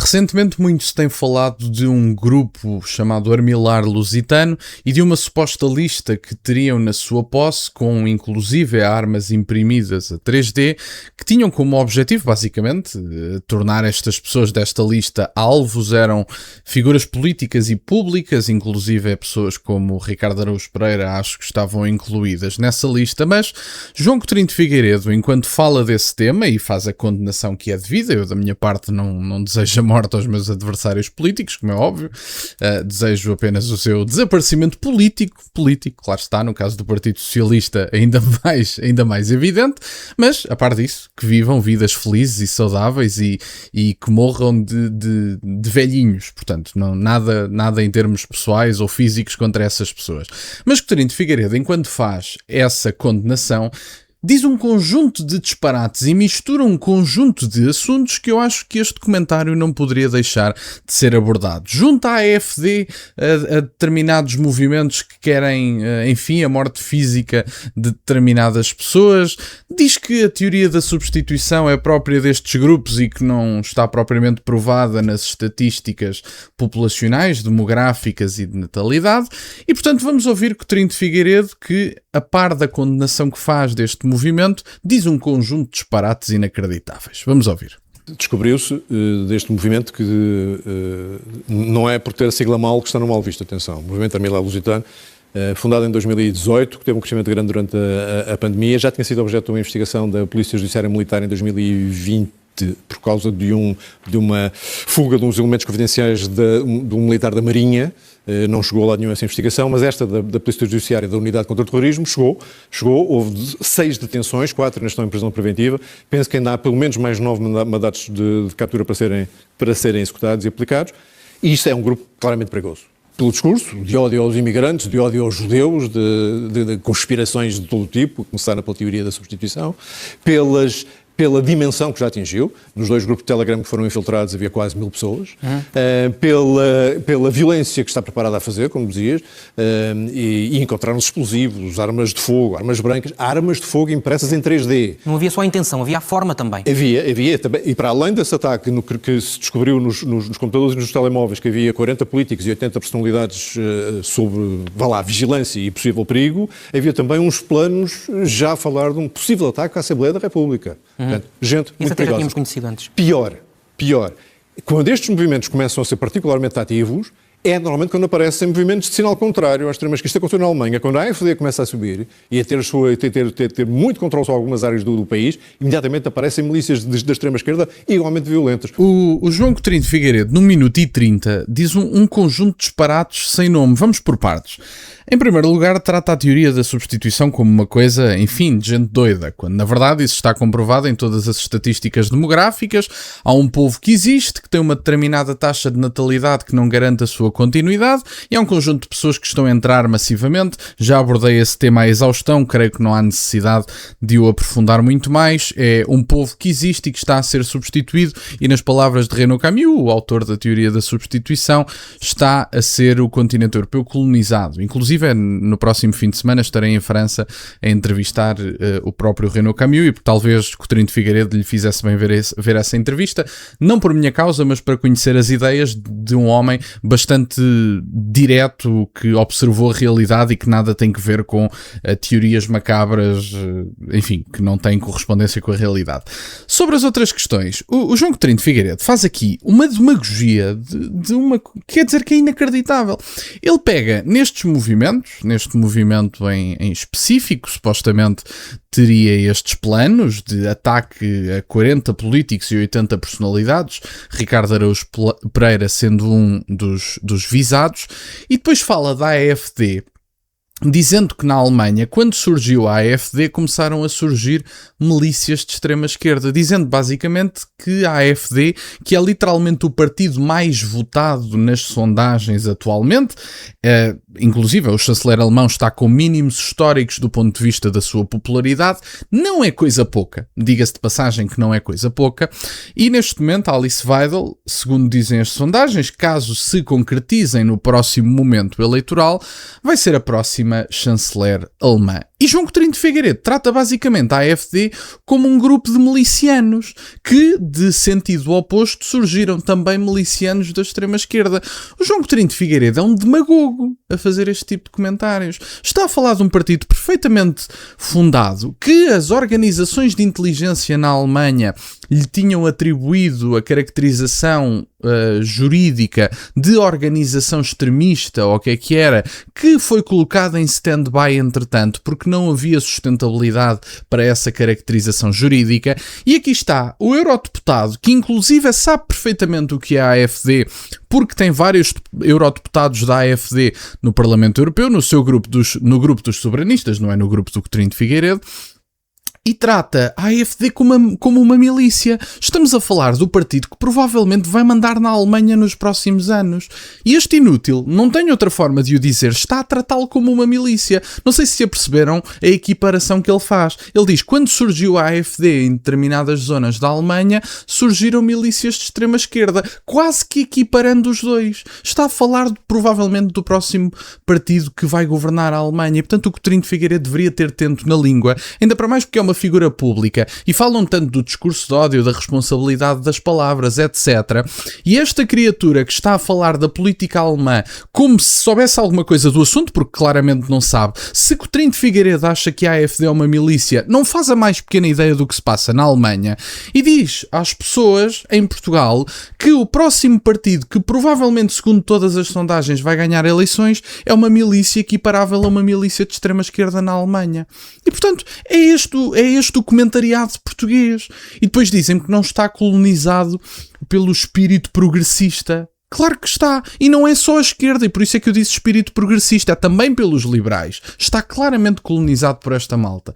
Recentemente muito se tem falado de um grupo chamado Armilar Lusitano e de uma suposta lista que teriam na sua posse, com inclusive armas imprimidas a 3D, que tinham como objetivo, basicamente, tornar estas pessoas desta lista alvos. Eram figuras políticas e públicas, inclusive pessoas como Ricardo Araújo Pereira, acho que estavam incluídas nessa lista, mas João Coutinho de Figueiredo, enquanto fala desse tema e faz a condenação que é devida, eu da minha parte não desejo a morte aos meus adversários políticos, como é óbvio, desejo apenas o seu desaparecimento político, claro está, no caso do Partido Socialista ainda mais evidente, mas a par disso, que vivam vidas felizes e saudáveis e que morram de velhinhos, portanto, nada em termos pessoais ou físicos contra essas pessoas. Mas Coutinho de Figueiredo, enquanto faz essa condenação, diz um conjunto de disparates e mistura um conjunto de assuntos que eu acho que este comentário não poderia deixar de ser abordado. Junta a AfD a determinados movimentos que querem, enfim, a morte física de determinadas pessoas. Diz que a teoria da substituição é própria destes grupos e que não está propriamente provada nas estatísticas populacionais, demográficas e de natalidade. E, portanto, vamos ouvir Coutinho de Figueiredo que, a par da condenação que faz deste movimento, diz um conjunto de disparates inacreditáveis. Vamos ouvir. Descobriu-se deste movimento que não é por ter a sigla mal que está no mal visto, atenção. O movimento Armilar Lusitano, fundado em 2018, que teve um crescimento grande durante a pandemia, já tinha sido objeto de uma investigação da Polícia Judiciária Militar em 2020, por causa de uma fuga de uns elementos confidenciais de um militar da Marinha. Não chegou a lado nenhum essa investigação, mas esta da Polícia Judiciária da Unidade contra o Terrorismo chegou, houve 6 detenções, 4 ainda estão em prisão preventiva. Penso que ainda há pelo menos mais 9 mandatos de captura para serem executados e aplicados. E isto é um grupo claramente perigoso. Pelo discurso de ódio aos imigrantes, de ódio aos judeus, de conspirações de todo tipo, começaram pela teoria da substituição, pela dimensão que já atingiu. Nos 2 grupos de Telegram que foram infiltrados havia quase 1000 pessoas. Pela violência que está preparada a fazer, como dizias, e encontraram-se explosivos, armas de fogo, armas brancas, armas de fogo impressas em 3D. Não havia só a intenção, havia a forma também. Havia também. E para além desse ataque que se descobriu nos computadores e nos telemóveis, que havia 40 políticos e 80 personalidades sobre, vigilância e possível perigo, havia também uns planos já a falar de um possível ataque à Assembleia da República. Portanto, gente muito perigosa. Já tínhamos conhecido antes. Pior. Quando estes movimentos começam a ser particularmente ativos, é normalmente quando aparecem movimentos de sinal contrário às extremas, que isto aconteceu na Alemanha, quando a AfD começa a subir e a ter muito controle sobre algumas áreas do país, imediatamente aparecem milícias da extrema-esquerda igualmente violentas. O João Coutinho de Figueiredo, no minuto e 30, diz um conjunto de disparates sem nome. Vamos por partes. Em primeiro lugar, trata a teoria da substituição como uma coisa, enfim, de gente doida, quando na verdade isso está comprovado em todas as estatísticas demográficas. Há um povo que existe, que tem uma determinada taxa de natalidade que não garante a sua continuidade, e há um conjunto de pessoas que estão a entrar massivamente. Já abordei esse tema à exaustão, creio que não há necessidade de o aprofundar muito mais. É um povo que existe e que está a ser substituído, e nas palavras de Renaud Camus, o autor da teoria da substituição, está a ser o continente europeu colonizado. Inclusive, no próximo fim de semana estarei em França a entrevistar o próprio Renaud Camus, e talvez Coutinho de Figueiredo lhe fizesse bem ver essa entrevista, não por minha causa, mas para conhecer as ideias de um homem bastante direto, que observou a realidade e que nada tem que ver com teorias macabras, enfim, que não têm correspondência com a realidade. Sobre as outras questões, o João Coutinho de Figueiredo faz aqui uma demagogia de uma, quer dizer, que é inacreditável. Ele pega neste movimento em específico, supostamente teria estes planos de ataque a 40 políticos e 80 personalidades, Ricardo Araújo Pereira sendo um dos visados, e depois fala da AfD, dizendo que na Alemanha, quando surgiu a AfD, começaram a surgir milícias de extrema-esquerda, dizendo basicamente que a AfD, que é literalmente o partido mais votado nas sondagens atualmente, inclusive o chanceler alemão está com mínimos históricos do ponto de vista da sua popularidade, não é coisa pouca, diga-se de passagem que não é coisa pouca, e neste momento a Alice Weidel, segundo dizem as sondagens, caso se concretizem no próximo momento eleitoral, vai ser a próxima chanceler alemã. E João Coutinho de Figueiredo trata basicamente a AfD como um grupo de milicianos que, de sentido oposto, surgiram também milicianos da extrema-esquerda. O João Coutinho de Figueiredo é um demagogo a fazer este tipo de comentários. Está a falar de um partido perfeitamente fundado, que as organizações de inteligência na Alemanha lhe tinham atribuído a caracterização jurídica de organização extremista, ou o que era, que foi colocada em stand-by entretanto, porque não havia sustentabilidade para essa caracterização jurídica. E aqui está o eurodeputado, que inclusive sabe perfeitamente o que é a AfD, porque tem vários eurodeputados da AfD no Parlamento Europeu, no grupo dos soberanistas, não é no grupo do Coutinho de Figueiredo, e trata a AfD como uma milícia. Estamos a falar do partido que provavelmente vai mandar na Alemanha nos próximos anos. E este inútil, não tem outra forma de o dizer, está a tratá-lo como uma milícia. Não sei se aperceberam a equiparação que ele faz. Ele diz, quando surgiu a AfD em determinadas zonas da Alemanha, surgiram milícias de extrema-esquerda, quase que equiparando os dois. Está a falar provavelmente do próximo partido que vai governar a Alemanha. E portanto o Coutinho de Figueiredo deveria ter tento na língua, ainda para mais porque é uma figura pública e falam tanto do discurso de ódio, da responsabilidade das palavras, etc. E esta criatura que está a falar da política alemã como se soubesse alguma coisa do assunto, porque claramente não sabe. Se Coutinho de Figueiredo acha que a AfD é uma milícia, não faz a mais pequena ideia do que se passa na Alemanha e diz às pessoas em Portugal que o próximo partido que provavelmente, segundo todas as sondagens, vai ganhar eleições é uma milícia equiparável a uma milícia de extrema-esquerda na Alemanha. E portanto, é este o comentariado português. E depois dizem que não está colonizado pelo espírito progressista. Claro que está. E não é só a esquerda, e por isso é que eu disse espírito progressista, é também pelos liberais. Está claramente colonizado por esta malta.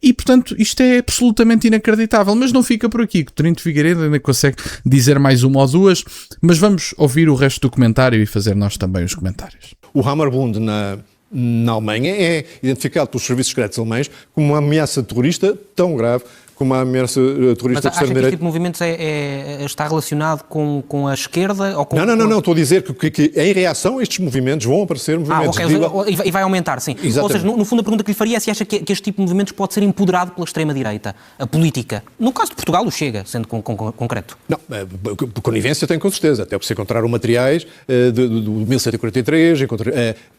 E, portanto, isto é absolutamente inacreditável. Mas não fica por aqui. Coutinho de Figueiredo ainda consegue dizer mais uma ou duas, mas vamos ouvir o resto do comentário e fazer nós também os comentários. O Hammerbund na Alemanha é identificado pelos serviços secretos alemães como uma ameaça terrorista tão grave como a ameaça terrorista de extrema-direita. Mas acha que este tipo de movimentos está relacionado com a esquerda? Ou com, não, estou a dizer que em reação a estes movimentos vão aparecer movimentos... E vai aumentar, sim. Exatamente. Ou seja, no fundo a pergunta que lhe faria é se acha que este tipo de movimentos pode ser empoderado pela extrema-direita, a política. No caso de Portugal, o Chega, sendo concreto. Não, conivência tem com certeza, até por se encontraram materiais do 1743,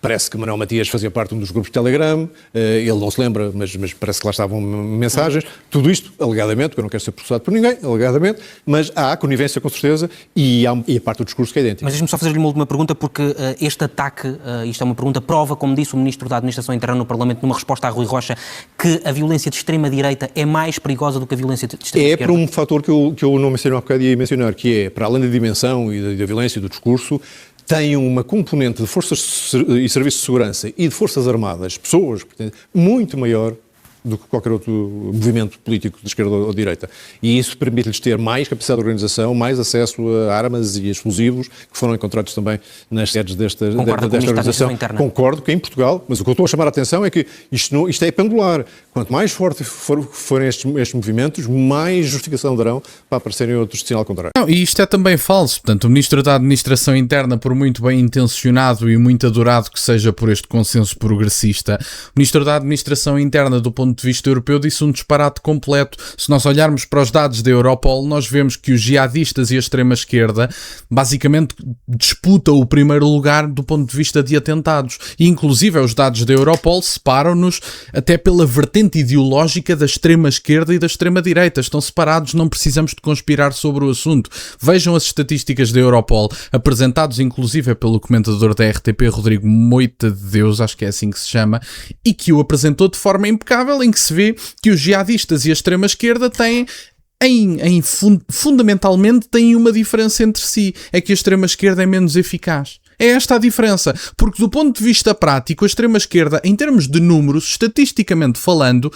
parece que Manuel Matias fazia parte de um dos grupos de Telegram, ele não se lembra, mas parece que lá estavam mensagens, tudo isto alegadamente, porque eu não quero ser processado por ninguém, alegadamente, mas há conivência com certeza e a parte do discurso que é idêntica. Mas deixe-me só fazer-lhe uma última pergunta, porque este ataque, isto é uma pergunta, prova, como disse o Ministro da Administração Interna no Parlamento, numa resposta a Rui Rocha, que a violência de extrema-direita é mais perigosa do que a violência de extrema-esquerda? É por um fator que eu não mencionei há bocado e ia mencionar, que é, para além da dimensão e da violência e do discurso, tem uma componente de forças e serviços de segurança e de forças armadas, pessoas, muito maior do que qualquer outro movimento político de esquerda ou de direita. E isso permite-lhes ter mais capacidade de organização, mais acesso a armas e explosivos, que foram encontrados também nas sedes desta organização. Concordo que em Portugal, mas o que eu estou a chamar a atenção é que isto é pendular. Quanto mais forte forem estes movimentos, mais justificação darão para aparecerem outros de sinal contrário. Não, e isto é também falso. Portanto, o Ministro da Administração Interna, por muito bem intencionado e muito adorado que seja por este consenso progressista, o Ministro da Administração Interna, do ponto de vista europeu, disse um disparate completo. Se nós olharmos para os dados da Europol, nós vemos que os jihadistas e a extrema-esquerda basicamente disputam o primeiro lugar do ponto de vista de atentados. E inclusive os dados da Europol separam-nos até pela vertente ideológica da extrema-esquerda e da extrema-direita. Estão separados, não precisamos de conspirar sobre o assunto. Vejam as estatísticas da Europol, apresentados inclusive pelo comentador da RTP, Rodrigo Moita de Deus, acho que é assim que se chama, e que o apresentou de forma impecável, em que se vê que os jihadistas e a extrema-esquerda têm fundamentalmente têm uma diferença entre si, é que a extrema-esquerda é menos eficaz. É esta a diferença, porque do ponto de vista prático, a extrema-esquerda, em termos de números, estatisticamente falando,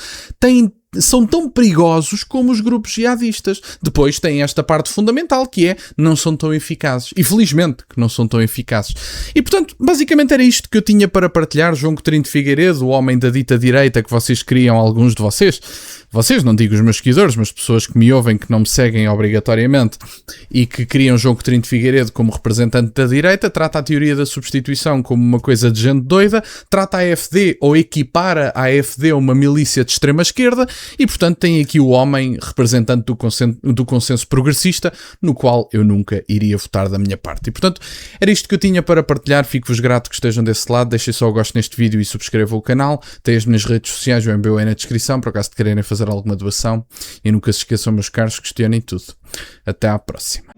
são tão perigosos como os grupos jihadistas. Depois tem esta parte fundamental, que é, não são tão eficazes. E felizmente que não são tão eficazes. E portanto, basicamente era isto que eu tinha para partilhar. João Coutinho de Figueiredo, o homem da dita direita que vocês queriam, alguns de vocês. vocês, não digo os meus seguidores, mas pessoas que me ouvem, que não me seguem obrigatoriamente e que criam João Coutinho de Figueiredo como representante da direita, trata a teoria da substituição como uma coisa de gente doida, trata a AfD ou equipara a AfD a uma milícia de extrema-esquerda e, portanto, tem aqui o homem representante do consenso progressista, no qual eu nunca iria votar da minha parte. E, portanto, era isto que eu tinha para partilhar. Fico-vos grato que estejam desse lado. Deixem só o gosto neste vídeo e subscrevam o canal. Tem as minhas redes sociais, o MBO aí na descrição, por acaso de quererem fazer alguma doação. E nunca se esqueçam, meus caros, questionem tudo. Até à próxima.